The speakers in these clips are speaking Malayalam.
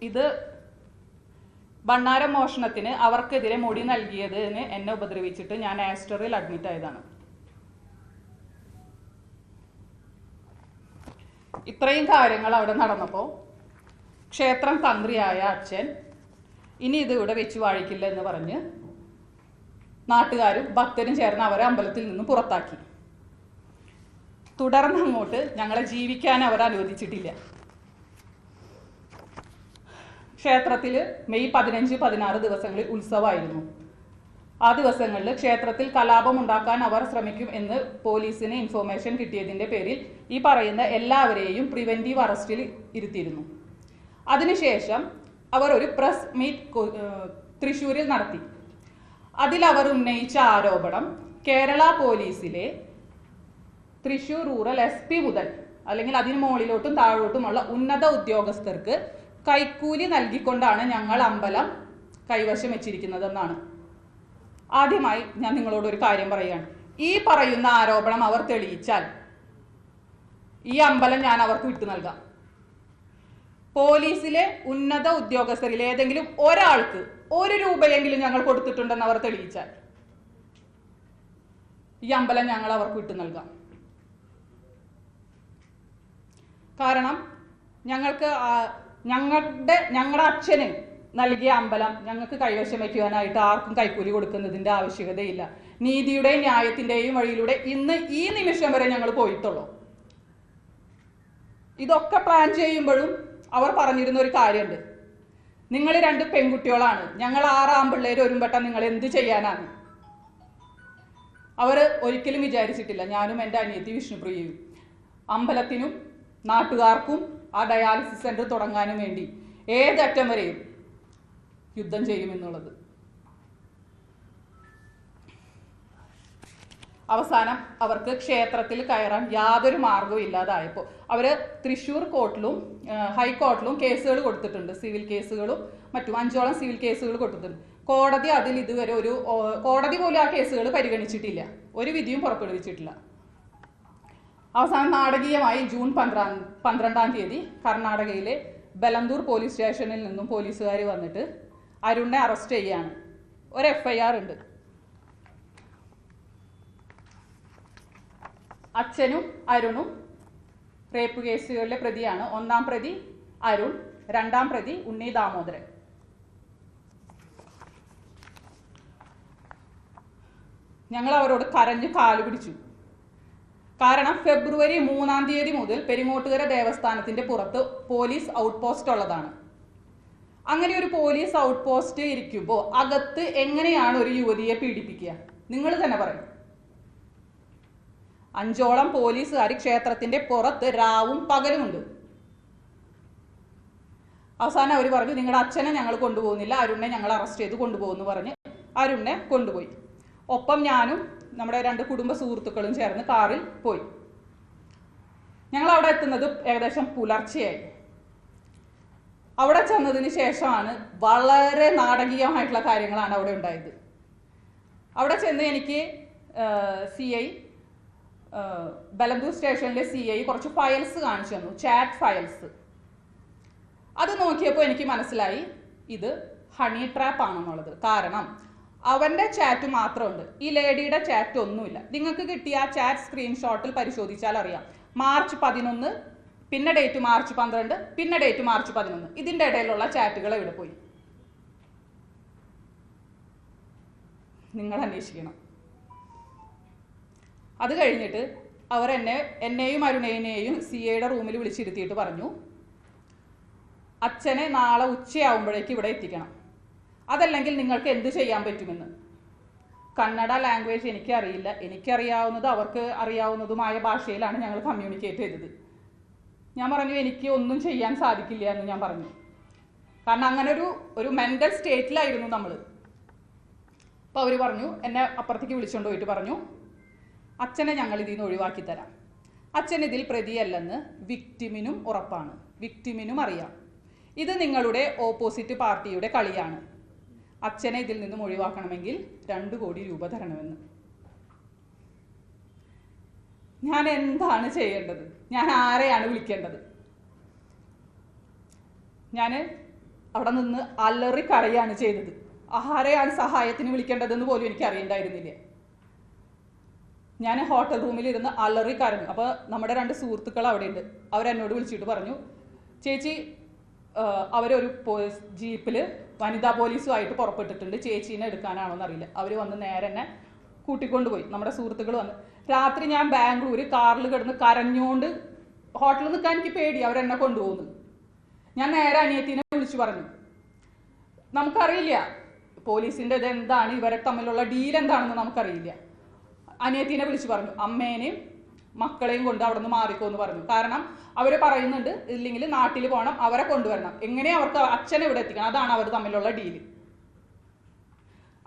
ഇത് ഭണ്ണാരം മോഷണത്തിന് അവർക്കെതിരെ മൊഴി നൽകിയതിന് എന്നെ ഉപദ്രവിച്ചിട്ട് ഞാൻ ആസ്റ്ററിൽ അഡ്മിറ്റ് ആയതാണ്. ഇത്രയും കാര്യങ്ങൾ അവിടെ നടന്നപ്പോൾ ക്ഷേത്രം തന്ത്രിയായ അച്ഛൻ ഇനി ഇത് ഇവിടെ വെച്ച് വാഴിക്കില്ല എന്ന് പറഞ്ഞ് നാട്ടുകാരും ഭക്തരും ചേർന്ന് അവരെ അമ്പലത്തിൽ നിന്നും പുറത്താക്കി. തുടർന്ന് അങ്ങോട്ട് ഞങ്ങളെ ജീവിക്കാൻ അവർ അനുവദിച്ചിട്ടില്ല. ക്ഷേത്രത്തിൽ മെയ് 15, 16 ദിവസങ്ങളിൽ ഉത്സവമായിരുന്നു. ആ ദിവസങ്ങളിൽ ക്ഷേത്രത്തിൽ കലാപം ഉണ്ടാക്കാൻ അവർ ശ്രമിക്കും എന്ന് പോലീസിന് ഇൻഫോർമേഷൻ കിട്ടിയതിൻ്റെ പേരിൽ ഈ പറയുന്ന എല്ലാവരെയും പ്രിവെൻറ്റീവ് അറസ്റ്റിൽ ഇരുത്തിയിരുന്നു. അതിനുശേഷം അവർ ഒരു പ്രസ് മീറ്റ് തൃശ്ശൂരിൽ നടത്തി. അതിലവർ ഉന്നയിച്ച ആരോപണം കേരള പോലീസിലെ തൃശ്ശൂർ റൂറൽ SP മുതൽ അല്ലെങ്കിൽ അതിന് മുകളിലോട്ടും താഴോട്ടുമുള്ള ഉന്നത ഉദ്യോഗസ്ഥർക്ക് കൈക്കൂലി നൽകിക്കൊണ്ടാണ് ഞങ്ങൾ അമ്പലം കൈവശം വെച്ചിരിക്കുന്നതെന്നാണ്. ആദ്യമായി ഞാൻ നിങ്ങളോട് ഒരു കാര്യം പറയുകയാണ്. ഈ പറയുന്ന ആരോപണം അവർ തെളിയിച്ചാൽ ഈ അമ്പലം ഞാൻ അവർക്ക് വിട്ടു നൽകാം. പോലീസിലെ ഉന്നത ഉദ്യോഗസ്ഥരിൽ ഏതെങ്കിലും ഒരാൾക്ക് 1 രൂപയെങ്കിലും ഞങ്ങൾ കൊടുത്തിട്ടുണ്ടെന്ന് അവർ തെളിയിച്ചാൽ ഈ അമ്പലം ഞങ്ങൾ അവർക്ക് വിട്ടു നൽകാം. കാരണം ഞങ്ങളുടെ അച്ഛന് നൽകിയ അമ്പലം ഞങ്ങൾക്ക് കൈവശം വയ്ക്കുവാനായിട്ട് ആർക്കും കൈക്കൂലി കൊടുക്കുന്നതിൻ്റെ ആവശ്യകതയില്ല. നീതിയുടെയും ന്യായത്തിൻ്റെയും വഴിയിലൂടെ ഇന്ന് ഈ നിമിഷം വരെ ഞങ്ങൾ പോയിട്ടുള്ളൂ. ഇതൊക്കെ പ്ലാൻ ചെയ്യുമ്പോഴും അവർ പറഞ്ഞിരുന്ന ഒരു കാര്യമുണ്ട്. നിങ്ങൾ 2 പെൺകുട്ടികളാണ്, ഞങ്ങൾ 6 ആൺപിള്ളേർ ഒരുമ്പെട്ട നിങ്ങൾ എന്ത് ചെയ്യാനാണ്? അവർ ഒരിക്കലും വിചാരിച്ചിട്ടില്ല ഞാനും എൻ്റെ അനിയത്തി വിഷ്ണുപ്രിയയും അമ്പലത്തിനും നാട്ടുകാർക്കും ആ ഡയാലിസിസ് സെൻറ്റർ തുടങ്ങാനും വേണ്ടി ഏതറ്റം വരെയും യുദ്ധം ചെയ്യുമെന്നുള്ളത്. അവസാനം അവർക്ക് ക്ഷേത്രത്തിൽ കയറാൻ യാതൊരു മാർഗവും ഇല്ലാതായപ്പോൾ അവർ തൃശ്ശൂർ കോർട്ടിലും ഹൈക്കോർട്ടിലും കേസുകൾ കൊടുത്തിട്ടുണ്ട്. സിവിൽ കേസുകളും മറ്റും 5ഓളം സിവിൽ കേസുകൾ കൊടുത്തിട്ടുണ്ട്. കോടതി അതിൽ ഇതുവരെ കോടതി പോലും ആ കേസുകൾ പരിഗണിച്ചിട്ടില്ല, ഒരു വിധിയും പുറപ്പെടുവിച്ചിട്ടില്ല. അവസാനം നാടകീയമായി ജൂൺ 12-ാം തീയതി കർണാടകയിലെ ബലന്തൂർ പോലീസ് സ്റ്റേഷനിൽ നിന്നും പോലീസുകാർ വന്നിട്ട് അരുണിനെ അറസ്റ്റ് ചെയ്യാണ്. ഒരു FIR ഉണ്ട്. അച്ഛനും അരുണും റേപ്പ് കേസുകളിലെ പ്രതിയാണ്. 1-ാം പ്രതി അരുൺ, 2-ാം പ്രതി ഉണ്ണി ദാമോദരൻ. ഞങ്ങൾ അവരോട് കരഞ്ഞ് കാല് പിടിച്ചു. കാരണം ഫെബ്രുവരി 3-ാം തീയതി മുതൽ പെരിങ്ങോട്ടുകര ദേവസ്ഥാനത്തിന്റെ പുറത്ത് പോലീസ് ഔട്ട് പോസ്റ്റ് ഉള്ളതാണ്. അങ്ങനെ ഒരു പോലീസ് ഔട്ട് പോസ്റ്റ് ഇരിക്കുമ്പോൾ അകത്ത് എങ്ങനെയാണ് ഒരു യുവതിയെ പീഡിപ്പിക്കുക? നിങ്ങൾ തന്നെ പറയും. 5ഓളം പോലീസുകാർ ക്ഷേത്രത്തിന്റെ പുറത്ത് രാവും പകലുമുണ്ട്. അവസാനം അവർ പറഞ്ഞു നിങ്ങളുടെ അച്ഛനെ ഞങ്ങൾ കൊണ്ടുപോകുന്നില്ല, അരുണിനെ ഞങ്ങൾ അറസ്റ്റ് ചെയ്ത് കൊണ്ടുപോകുന്നു പറഞ്ഞ് അരുണിനെ കൊണ്ടുപോയി. ഒപ്പം ഞാനും നമ്മുടെ 2 കുടുംബ സുഹൃത്തുക്കളും ചേർന്ന് കാറിൽ പോയി. ഞങ്ങൾ അവിടെ എത്തുന്നത് ഏകദേശം പുലർച്ചെയായി. അവിടെ ചെന്നതിന് ശേഷമാണ് വളരെ നാടകീയമായിട്ടുള്ള കാര്യങ്ങളാണ് അവിടെ ഉണ്ടായത്. അവിടെ ചെന്ന് എനിക്ക് CI ബലന്തൂർ സ്റ്റേഷനിലെ CI കുറച്ച് ഫയൽസ് കാണിച്ചു തന്നു, ചാറ്റ് ഫയൽസ്. അത് നോക്കിയപ്പോൾ എനിക്ക് മനസ്സിലായി ഇത് ഹണി ട്രാപ്പ് ആണെന്നുള്ളത്. കാരണം അവൻ്റെ ചാറ്റ് മാത്രമുണ്ട്, ഈ ലേഡിയുടെ ചാറ്റ് ഒന്നുമില്ല. നിങ്ങൾക്ക് കിട്ടിയ ആ ചാറ്റ് സ്ക്രീൻഷോട്ടിൽ പരിശോധിച്ചാൽ അറിയാം. മാർച്ച് 11, പിന്നെ ഡേറ്റ് മാർച്ച് 12, പിന്നെ ഡേറ്റ് മാർച്ച് 11. ഇതിൻ്റെ ഇടയിലുള്ള ചാറ്റുകൾ എവിടെ പോയി? നിങ്ങൾ അന്വേഷിക്കണം. അത് കഴിഞ്ഞിട്ട് അവർ എന്നെയും അരുണേനെയും CIയുടെ റൂമിൽ വിളിച്ചിരുത്തിയിട്ട് പറഞ്ഞു അച്ഛനെ നാളെ ഉച്ചയാവുമ്പോഴേക്ക് ഇവിടെ എത്തിക്കണം, അതല്ലെങ്കിൽ നിങ്ങൾക്ക് എന്ത് ചെയ്യാൻ പറ്റുമെന്ന്. കന്നഡ ലാംഗ്വേജ് എനിക്കറിയില്ല, എനിക്കറിയാവുന്നത് അവർക്ക് അറിയാവുന്നതുമായ ഭാഷയിലാണ് ഞങ്ങൾ കമ്മ്യൂണിക്കേറ്റ് ചെയ്തത്. ഞാൻ പറഞ്ഞു എനിക്ക് ഒന്നും ചെയ്യാൻ സാധിക്കില്ല എന്ന് ഞാൻ പറഞ്ഞു. കാരണം അങ്ങനെ ഒരു മെൻ്റൽ സ്റ്റേറ്റിലായിരുന്നു നമ്മൾ. അപ്പോൾ അവർ പറഞ്ഞു, എന്നെ അപ്പുറത്തേക്ക് വിളിച്ചുകൊണ്ട് പോയിട്ട് പറഞ്ഞു അച്ഛനെ ഞങ്ങൾ ഇതിൽ നിന്ന് ഒഴിവാക്കി തരാം. അച്ഛൻ ഇതിൽ പ്രതിയല്ലെന്ന് വിക്ടിമിനും ഉറപ്പാണ്, വിക്ടിമിനും അറിയാം. ഇത് നിങ്ങളുടെ ഓപ്പോസിറ്റ് പാർട്ടിയുടെ കളിയാണ്. അച്ഛനെ ഇതിൽ നിന്നും ഒഴിവാക്കണമെങ്കിൽ 2 കോടി രൂപ തരണമെന്ന്. ഞാൻ എന്താണ് ചെയ്യേണ്ടത്? ഞാൻ ആരെയാണ് വിളിക്കേണ്ടത്? ഞാൻ അവിടെ നിന്ന് അലറി കരയാണ് ചെയ്തത്. ആരെയാണ് സഹായത്തിന് വിളിക്കേണ്ടതെന്ന് പോലും എനിക്ക് അറിയണ്ടായിരുന്നില്ല. ഞാൻ ഹോട്ടൽ റൂമിലിരുന്ന് അലറി കരഞ്ഞു. അപ്പോൾ നമ്മുടെ 2 സുഹൃത്തുക്കൾ അവിടെ ഉണ്ട്. അവരെന്നോട് വിളിച്ചിട്ട് പറഞ്ഞു, ചേച്ചി അവരൊരു ജീപ്പിൽ വനിതാ പോലീസുമായിട്ട് പുറപ്പെട്ടിട്ടുണ്ട്, ചേച്ചീനെ എടുക്കാനാണോ എന്നറിയില്ല. അവർ വന്ന് നേരെ എന്നെ കൂട്ടിക്കൊണ്ടുപോയി. നമ്മുടെ സുഹൃത്തുക്കൾ വന്ന് രാത്രി ഞാൻ ബാംഗ്ലൂർ കാറിൽ കിടന്ന് കരഞ്ഞുകൊണ്ട് ഹോട്ടലിൽ നിൽക്കാൻ എനിക്ക് പേടി, അവരെന്നെ കൊണ്ടുപോകുന്നു. ഞാൻ നേരെ അനിയത്തിനെ വിളിച്ചു പറഞ്ഞു. നമുക്കറിയില്ല പോലീസിൻ്റെ ഇത് എന്താണ്, ഇവരെ തമ്മിലുള്ള ഡീൽ എന്താണെന്ന് നമുക്കറിയില്ല. അനിയത്തിനെ വിളിച്ചു പറഞ്ഞു, അമ്മേനെയും മക്കളെയും കൊണ്ട് അവിടെ നിന്ന് മാറിക്കോന്ന് പറഞ്ഞു. കാരണം അവർ പറയുന്നുണ്ട് ഇല്ലെങ്കിൽ നാട്ടിൽ പോകണം, അവരെ കൊണ്ടുവരണം, എങ്ങനെ അവർക്ക് അച്ഛനെ ഇവിടെ എത്തിക്കണം, അതാണ് അവർ തമ്മിലുള്ള ഡീല്.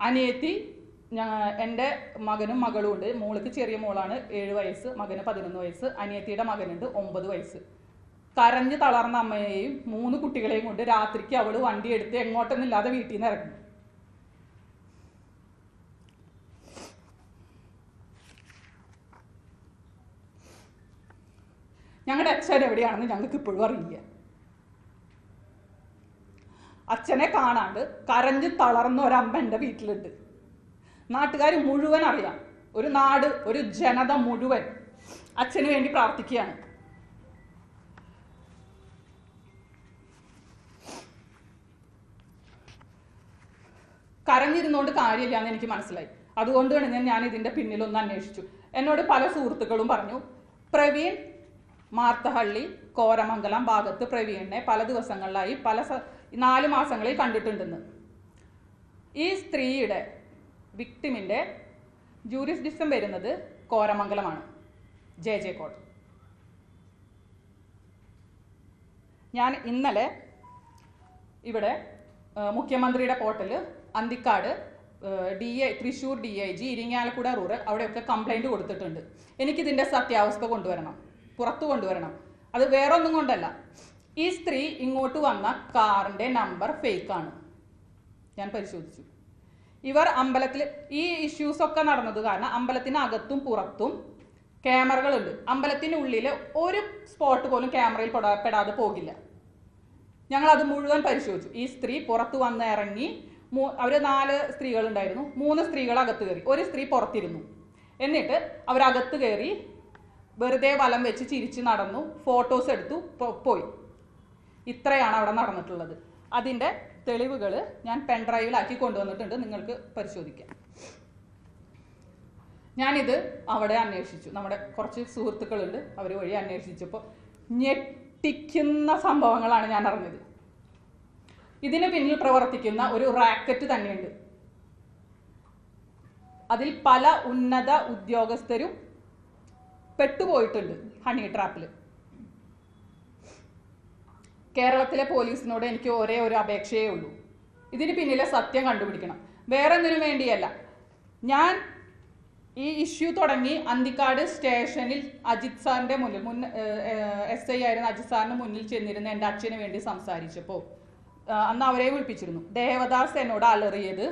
അനിയത്തി എൻ്റെ മകനും മകളും ഉണ്ട്. മോൾക്ക് ചെറിയ മോളാണ് 7 വയസ്സ്, മകന് 11 വയസ്സ്, അനിയത്തിയുടെ മകനുണ്ട് 9 വയസ്സ്. കരഞ്ഞ് തളർന്ന അമ്മയെയും 3 കുട്ടികളെയും കൊണ്ട് രാത്രിക്ക് അവൾ വണ്ടി എടുത്ത് എങ്ങോട്ടൊന്നുമില്ലാതെ വീട്ടിൽ നിന്ന് ഇറങ്ങി. ഞങ്ങളുടെ അച്ഛൻ എവിടെയാണെന്ന് ഞങ്ങൾക്ക് ഇപ്പോഴും അറിയില്ല. അച്ഛനെ കാണാണ്ട് കരഞ്ഞ് തളർന്ന ഒരമ്മ എൻ്റെ വീട്ടിലുണ്ട്. നാട്ടുകാർ മുഴുവൻ അറിയാം, ഒരു നാട്, ഒരു ജനത മുഴുവൻ അച്ഛന് വേണ്ടി പ്രാർത്ഥിക്കുകയാണ്. കരഞ്ഞിരുന്നോണ്ട് കാര്യമില്ല എന്ന് എനിക്ക് മനസ്സിലായി. അതുകൊണ്ടാണ് ഞാൻ ഇതിൻ്റെ പിന്നിലൊന്ന് അന്വേഷിച്ചു. എന്നോട് പല സുഹൃത്തുക്കളും പറഞ്ഞു, പ്രവീൺ മാർത്തഹള്ളി കോരമംഗലം ഭാഗത്ത് പ്രവീണിനെ പല ദിവസങ്ങളിലായി 4 മാസങ്ങളിൽ കണ്ടിട്ടുണ്ടെന്ന്. ഈ സ്ത്രീയുടെ വിക്ടിമിൻ്റെ ജൂറിസ്ഡിക്ഷൻ വരുന്നത് കോരമംഗലമാണ്, JJ കോർട്ട്. ഞാൻ ഇന്നലെ ഇവിടെ മുഖ്യമന്ത്രിയുടെ portal, Anthikad Thrissur DIG, Irinjalakuda rural, അവിടെയൊക്കെ കംപ്ലൈൻറ്റ് കൊടുത്തിട്ടുണ്ട്. എനിക്കിതിൻ്റെ സത്യാവസ്ഥ കൊണ്ടുവരണം, പുറത്തു കൊണ്ടുവരണം. അത് വേറൊന്നും കൊണ്ടല്ല, ഈ സ്ത്രീ ഇങ്ങോട്ട് വന്ന കാറിൻ്റെ നമ്പർ ഫേക്കാണ്. ഞാൻ പരിശോധിച്ചു. ഇവർ അമ്പലത്തിൽ ഈ ഇഷ്യൂസൊക്കെ നടന്നത് കാരണം അമ്പലത്തിനകത്തും പുറത്തും ക്യാമറകളുണ്ട്. അമ്പലത്തിനുള്ളിൽ ഒരു സ്പോട്ട് പോലും ക്യാമറയിൽ പെടാതെ പോകില്ല. ഞങ്ങളത് മുഴുവൻ പരിശോധിച്ചു. ഈ സ്ത്രീ പുറത്ത് വന്ന് ഇറങ്ങി, അവർ 4 സ്ത്രീകളുണ്ടായിരുന്നു. 3 സ്ത്രീകൾ അകത്ത് കയറി, ഒരു സ്ത്രീ പുറത്തിരുന്നു. എന്നിട്ട് അവരകത്ത് കയറി വെറുതെ വലം വെച്ച് ചിരിച്ച് നടന്നു, ഫോട്ടോസ് എടുത്തു, പോയി. ഇത്രയാണ് അവിടെ നടന്നിട്ടുള്ളത്. അതിൻ്റെ തെളിവുകൾ ഞാൻ പെൻഡ്രൈവിലാക്കി കൊണ്ടുവന്നിട്ടുണ്ട്, നിങ്ങൾക്ക് പരിശോധിക്കാം. ഞാനിത് അവിടെ അന്വേഷിച്ചു, നമ്മുടെ കുറച്ച് സുഹൃത്തുക്കളുണ്ട്, അവർ വഴി അന്വേഷിച്ചപ്പോൾ ഞെട്ടിക്കുന്ന സംഭവങ്ങളാണ് ഞാൻ അറിഞ്ഞത്. ഇതിന് പിന്നിൽ പ്രവർത്തിക്കുന്ന ഒരു റാക്കറ്റ് തന്നെയുണ്ട്. അതിൽ പല ഉന്നത ഉദ്യോഗസ്ഥരും പെട്ടുപോയിട്ടുണ്ട് ഹണി ട്രാപ്പിൽ. കേരളത്തിലെ പോലീസിനോട് എനിക്ക് ഒരേ ഒരു അപേക്ഷയേ ഉള്ളൂ, ഇതിന് പിന്നിലെ സത്യം കണ്ടുപിടിക്കണം. വേറെ ഒന്നിനു വേണ്ടിയല്ല. ഞാൻ ഈ ഇഷ്യൂ തുടങ്ങി അന്തിക്കാട് സ്റ്റേഷനിൽ അജിത് സാറിൻ്റെ മുന്നിൽ SI ആയിരുന്ന അജിത് സാറിന് മുന്നിൽ ചെന്നിരുന്ന എൻ്റെ അച്ഛന് വേണ്ടി സംസാരിച്ചപ്പോൾ അന്ന് അവരെ വിളിപ്പിച്ചിരുന്നു. ദേവദാസ് എന്നോട് അലറിയത്,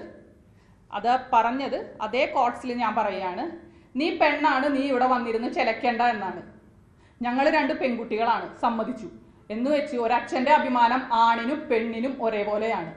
അത് പറഞ്ഞത് അതേ കോട്ട്സിൽ ഞാൻ പറയുകയാണ്, നീ പെണ്ണാണ്, നീ ഇവിടെ വന്നിരുന്ന് ചിലക്കേണ്ട എന്നാണ്. ഞങ്ങൾ 2 പെൺകുട്ടികളാണ്, സമ്മതിച്ചു എന്ന് വെച്ച് ഒരച്ഛൻ്റെ അഭിമാനം ആണിനും പെണ്ണിനും ഒരേപോലെയാണ്.